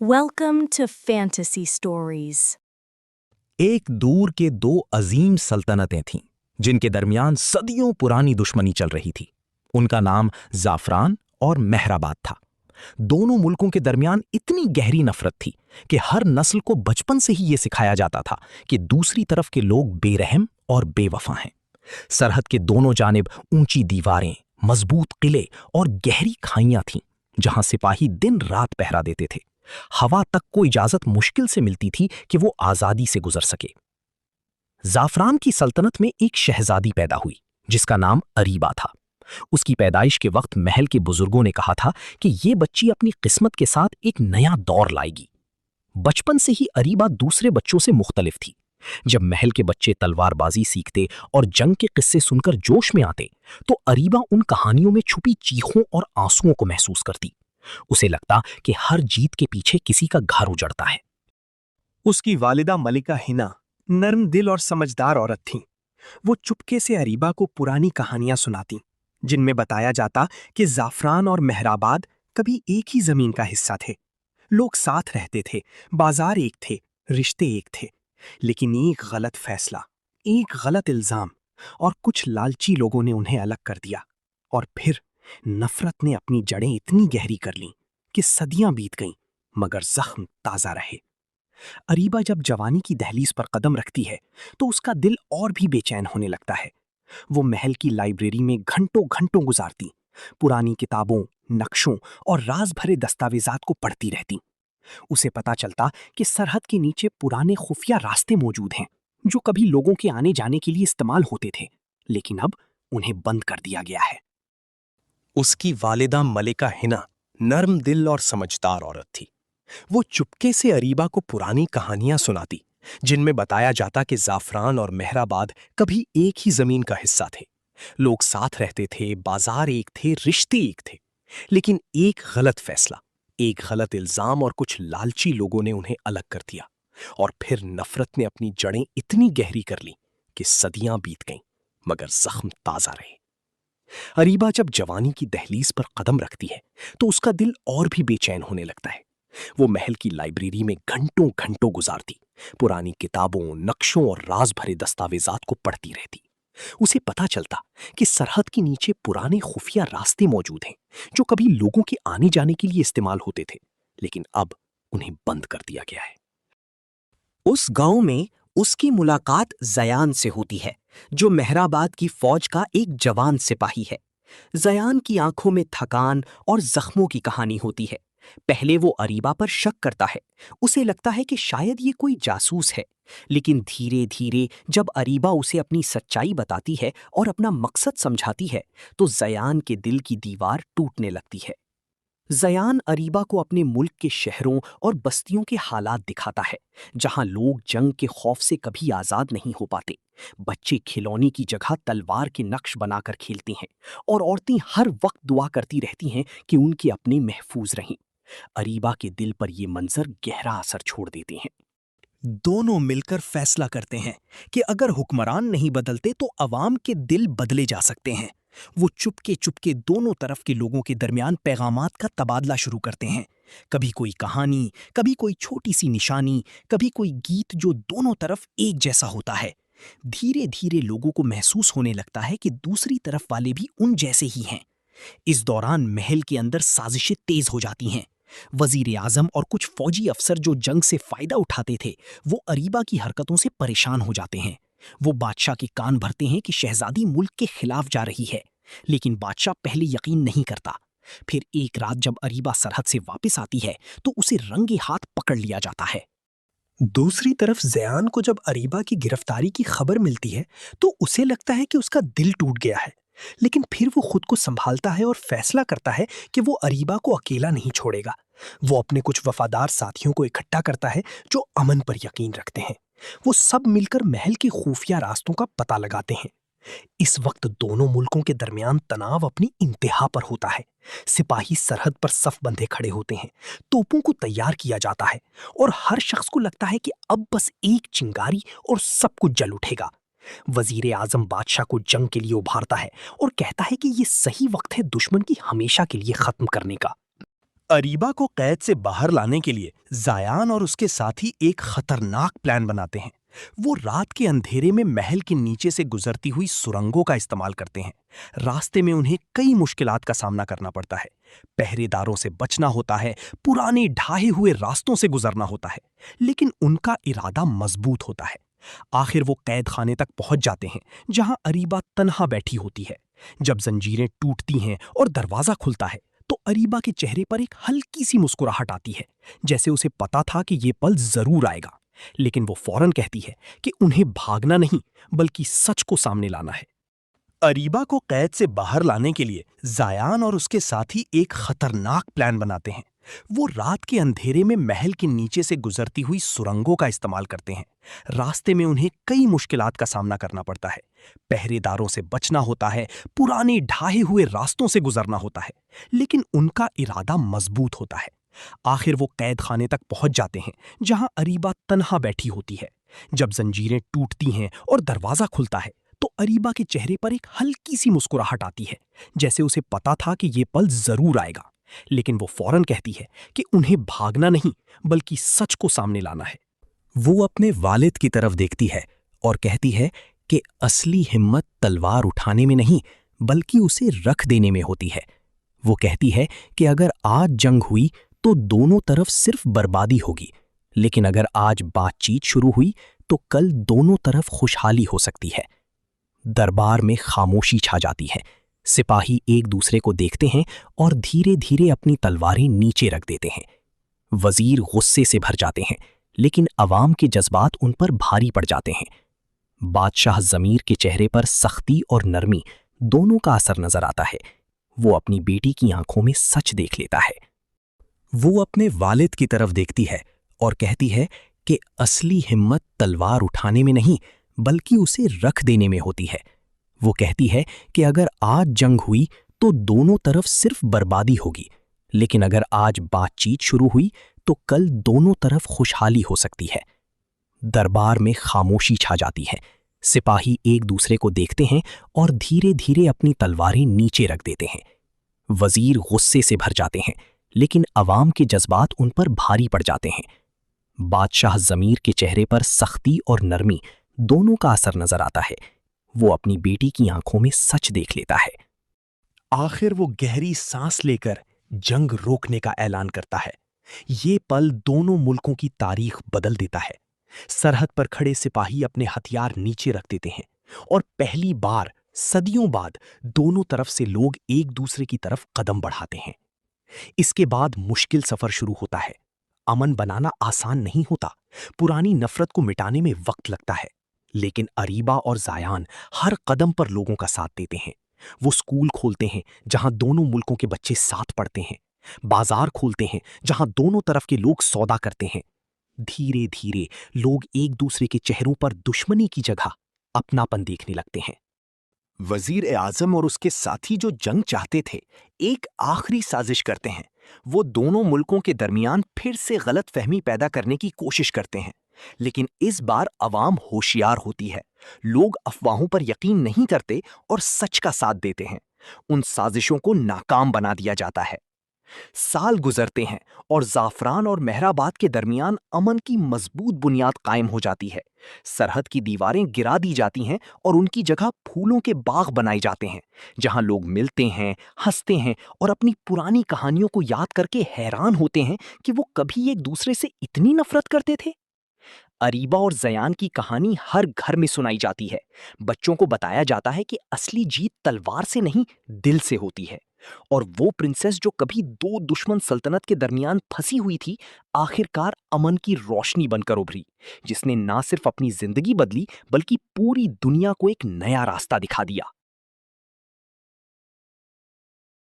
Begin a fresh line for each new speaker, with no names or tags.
Welcome to Fantasy Stories.
एक दूर के दो अजीम सल्तनतें थीं जिनके दरमियान सदियों पुरानी दुश्मनी चल रही थी। उनका नाम ज़ाफ़रान और मेहराबाद था। दोनों मुल्कों के दरमियान इतनी गहरी नफरत थी कि हर नस्ल को बचपन से ही ये सिखाया जाता था कि दूसरी तरफ के लोग बेरहम और बेवफा हैं। सरहद के दोनों जानिब ऊंची दीवारें, मजबूत किले और गहरी खाइयां थीं जहां सिपाही दिन रात पहरा देते थे। हवा तक को इजाजत मुश्किल से मिलती थी कि वो आजादी से गुजर सके। ज़ाफ़रान की सल्तनत में एक शहजादी पैदा हुई जिसका नाम अरीबा था। उसकी पैदाइश के वक्त महल के बुजुर्गों ने कहा था कि ये बच्ची अपनी किस्मत के साथ एक नया दौर लाएगी। बचपन से ही अरीबा दूसरे बच्चों से मुख्तलिफ थी। जब महल के बच्चे तलवारबाजी सीखते और जंग के किस्से सुनकर जोश में आते तो अरीबा उन कहानियों में छुपी चीखों और आंसुओं को महसूस करती। उसे लगता कि हर जीत के पीछे किसी का घर उजड़ता है।
उसकी वालिदा मलिका हिना नर्म दिल और समझदार औरत थीं। वो चुपके से अरीबा को पुरानी कहानियां सुनाती जिनमें बताया जाता कि ज़ाफ़रान और मेहराबाद कभी एक ही जमीन का हिस्सा थे। लोग साथ रहते थे, बाजार एक थे, रिश्ते एक थे। लेकिन एक गलत फैसला, एक गलत इल्जाम और कुछ लालची लोगों ने उन्हें अलग कर दिया। और फिर नफरत ने अपनी जड़ें इतनी गहरी कर लीं कि सदियां बीत गईं मगर जख्म ताजा रहे। अरीबा जब जवानी की दहलीज पर कदम रखती है तो उसका दिल और भी बेचैन होने लगता है। वो महल की लाइब्रेरी में घंटों घंटों गुजारती, पुरानी किताबों, नक्शों और राज भरे दस्तावेजात को पढ़ती रहती। उसे पता चलता कि सरहद के नीचे पुराने खुफिया रास्ते मौजूद हैं जो कभी लोगों के आने जाने के लिए इस्तेमाल होते थे, लेकिन अब उन्हें बंद कर दिया गया है। उसकी वालिदा मलिका हिना नर्म दिल और समझदार औरत थी। वो चुपके से अरीबा को पुरानी कहानियां सुनाती जिनमें बताया जाता कि ज़ाफ़रान और मेहराबाद कभी एक ही जमीन का हिस्सा थे। लोग साथ रहते थे, बाजार एक थे, रिश्ते एक थे। लेकिन एक गलत फैसला, एक गलत इल्जाम और कुछ लालची लोगों ने उन्हें अलग कर दिया। और फिर नफरत ने अपनी जड़ें इतनी गहरी कर ली कि सदियां बीत गईं मगर जख्म ताजा रहे। अरीबा जब जवानी की दहलीज पर कदम रखती है तो उसका दिल और भी बेचैन होने लगता है। वो महल की लाइब्रेरी में घंटों घंटों गुजारती, पुरानी किताबों, नक्शों और राज भरे दस्तावेजात को पढ़ती रहती। उसे पता चलता कि सरहद के नीचे पुराने खुफिया रास्ते मौजूद हैं जो कभी लोगों के आने जाने के लिए इस्तेमाल होते थे, लेकिन अब उन्हें बंद कर दिया गया है। उस गांव में उसकी मुलाकात ज़यान से होती है जो मेहराबाद की फौज का एक जवान सिपाही है। ज़यान की आंखों में थकान और जख्मों की कहानी होती है। पहले वो अरीबा पर शक करता है, उसे लगता है कि शायद ये कोई जासूस है। लेकिन धीरे धीरे जब अरीबा उसे अपनी सच्चाई बताती है और अपना मकसद समझाती है तो ज़यान के दिल की दीवार टूटने लगती है। ज़यान अरीबा को अपने मुल्क के शहरों और बस्तियों के हालात दिखाता है जहां लोग जंग के खौफ से कभी आज़ाद नहीं हो पाते। बच्चे खिलौने की जगह तलवार के नक्श बनाकर खेलती हैं और औरतें हर वक्त दुआ करती रहती हैं कि उनके अपने महफूज रहें। अरीबा के दिल पर ये मंजर गहरा असर छोड़ देते हैं। दोनों मिलकर फैसला करते हैं कि अगर हुक्मरान नहीं बदलते तो अवाम के दिल बदले जा सकते हैं। वो चुपके चुपके दोनों तरफ के लोगों के दरमियान पैगामात का तबादला शुरू करते हैं। कभी कोई कहानी, कभी कोई छोटी सी निशानी, कभी कोई गीत जो दोनों तरफ एक जैसा होता है। धीरे धीरे लोगों को महसूस होने लगता है कि दूसरी तरफ वाले भी उन जैसे ही हैं। इस दौरान महल के अंदर साजिशें तेज हो जाती हैं। वजीर आजम और कुछ फौजी अफसर जो जंग से फायदा उठाते थे वो अरीबा की हरकतों से परेशान हो जाते हैं। वो बादशाह के कान भरते हैं कि शहजादी मुल्क के खिलाफ जा रही है, लेकिन बादशाह पहले यकीन नहीं करता। फिर एक रात जब अरीबा सरहद से वापस आती है तो उसे रंगे हाथ पकड़ लिया जाता है। दूसरी तरफ ज़यान को जब अरीबा की गिरफ्तारी की खबर मिलती है तो उसे लगता है कि उसका दिल टूट गया है, लेकिन फिर वो खुद को संभालता है और फैसला करता है कि वो अरीबा को अकेला नहीं छोड़ेगा। वो अपने कुछ वफादार साथियों को इकट्ठा करता है जो अमन पर यकीन रखते हैं। वो सब मिलकर महल के खुफिया रास्तों का पता लगाते हैं। इस वक्त दोनों मुल्कों के दरमियान तनाव अपनी इंतहा पर होता है। सिपाही सरहद पर सफ बंधे खड़े होते हैं, तोपों को तैयार किया जाता है और हर शख्स को लगता है कि अब बस एक चिंगारी और सब कुछ जल उठेगा। वजीर आजम बादशाह को जंग के लिए उभारता है और कहता है कि ये सही वक्त है दुश्मन की हमेशा के लिए खत्म करने का। अरीबा को कैद से बाहर लाने के लिए जायान और उसके साथी एक खतरनाक प्लान बनाते हैं। वो रात के अंधेरे में महल के नीचे से गुजरती हुई सुरंगों का इस्तेमाल करते हैं। रास्ते में उन्हें कई मुश्किलात का सामना करना पड़ता है। पहरेदारों से बचना होता है, पुराने ढाहे हुए रास्तों से गुजरना होता है, लेकिन उनका इरादा मजबूत होता है। आखिर वो कैद खाने तक पहुंच जाते हैं, जहां अरीबा तन्हा बैठी होती है। जब जंजीरें टूटती हैं और दरवाजा खुलता है, तो अरीबा के चेहरे पर एक हल्की सी मुस्कुराहट आती है, जैसे उसे पता था कि ये पल जरूर आएगा। लेकिन वो फौरन कहती है कि उन्हें भागना नहीं, बल्कि सच को सामने लाना है। अरीबा को कैद से बाहर लाने के लिए जायान और उसके साथी एक खतरनाक प्लान बनाते हैं। वो रात के अंधेरे में महल के नीचे से गुजरती हुई सुरंगों का इस्तेमाल करते हैं। रास्ते में उन्हें कई मुश्किलात का सामना करना पड़ता है। पहरेदारों से बचना होता है, पुराने ढाहे हुए रास्तों से गुजरना होता है, लेकिन उनका इरादा मजबूत होता है। आखिर वो कैद खाने तक पहुंच जाते हैं, जहां अरीबा तन्हा बैठी होती है। जब जंजीरें टूटती हैं और दरवाजा खुलता है, तो अरीबा के चेहरे पर एक हल्की सी मुस्कुराहट आती है, जैसे उसे पता था कि ये पल जरूर आएगा। लेकिन वो फौरन कहती है कि उन्हें भागना नहीं, बल्कि सच को सामने लाना है।
वो अपने वालिद की तरफ देखती है और कहती है कि असली हिम्मत तलवार उठाने में नहीं, बल्कि उसे रख देने में होती है। वो कहती है कि अगर आज जंग हुई तो दोनों तरफ सिर्फ बर्बादी होगी, लेकिन अगर आज बातचीत शुरू हुई तो कल दोनों तरफ खुशहाली हो सकती है। दरबार में खामोशी छा जाती है। सिपाही एक दूसरे को देखते हैं और धीरे धीरे अपनी तलवारें नीचे रख देते हैं। वजीर गुस्से से भर जाते हैं, लेकिन अवाम के जज्बात उन पर भारी पड़ जाते हैं। बादशाह ज़मीर के चेहरे पर सख्ती और नरमी दोनों का असर नजर आता है। वो अपनी बेटी की आंखों में सच देख लेता है। वो अपने वालिद की तरफ देखती है और कहती है कि असली हिम्मत तलवार उठाने में नहीं, बल्कि उसे रख देने में होती है। वो कहती है कि अगर आज जंग हुई तो दोनों तरफ सिर्फ बर्बादी होगी, लेकिन अगर आज बातचीत शुरू हुई तो कल दोनों तरफ खुशहाली हो सकती है। दरबार में खामोशी छा जाती है। सिपाही एक दूसरे को देखते हैं और धीरे धीरे अपनी तलवारें नीचे रख देते हैं। वजीर गुस्से से भर जाते हैं, लेकिन अवाम के जज्बात उन पर भारी पड़ जाते हैं। बादशाह ज़मीर के चेहरे पर सख्ती और नरमी दोनों का असर नजर आता है। वो अपनी बेटी की आंखों में सच देख लेता है।
आखिर वो गहरी सांस लेकर जंग रोकने का ऐलान करता है। ये पल दोनों मुल्कों की तारीख बदल देता है। सरहद पर खड़े सिपाही अपने हथियार नीचे रख देते हैं और पहली बार सदियों बाद दोनों तरफ से लोग एक दूसरे की तरफ कदम बढ़ाते हैं। इसके बाद मुश्किल सफर शुरू होता है। अमन बनाना आसान नहीं होता। पुरानी नफरत को मिटाने में वक्त लगता है, लेकिन अरीबा और जायान हर कदम पर लोगों का साथ देते हैं। वो स्कूल खोलते हैं जहां दोनों मुल्कों के बच्चे साथ पढ़ते हैं, बाजार खोलते हैं जहां दोनों तरफ के लोग सौदा करते हैं। धीरे धीरे लोग एक दूसरे के चेहरों पर दुश्मनी की जगह अपनापन देखने लगते हैं। वजीर आजम और उसके साथी जो जंग चाहते थे, एक आखिरी साजिश करते हैं। वो दोनों मुल्कों के दरमियान फिर से गलत फहमी पैदा करने की कोशिश करते हैं, लेकिन इस बार अवाम होशियार होती है। लोग अफवाहों पर यकीन नहीं करते और सच का साथ देते हैं। उन साजिशों को नाकाम बना दिया जाता है। साल गुजरते हैं और जाफरान और मेहराबाद के दरमियान अमन की मजबूत बुनियाद कायम हो जाती है। सरहद की दीवारें गिरा दी जाती हैं और उनकी जगह फूलों के बाग बनाए जाते हैं, जहां लोग मिलते हैं, हंसते हैं और अपनी पुरानी कहानियों को याद करके हैरान होते हैं कि वो कभी एक दूसरे से इतनी नफरत करते थे। अरीबा और जयान की कहानी हर घर में सुनाई जाती है। बच्चों को बताया जाता है कि असली जीत तलवार से नहीं, दिल से होती है। और वो प्रिंसेस जो कभी दो दुश्मन सल्तनत के दरमियान फंसी हुई थी, आखिरकार अमन की रोशनी बनकर उभरी, जिसने ना सिर्फ अपनी जिंदगी बदली, बल्कि पूरी दुनिया को एक नया रास्ता दिखा दिया।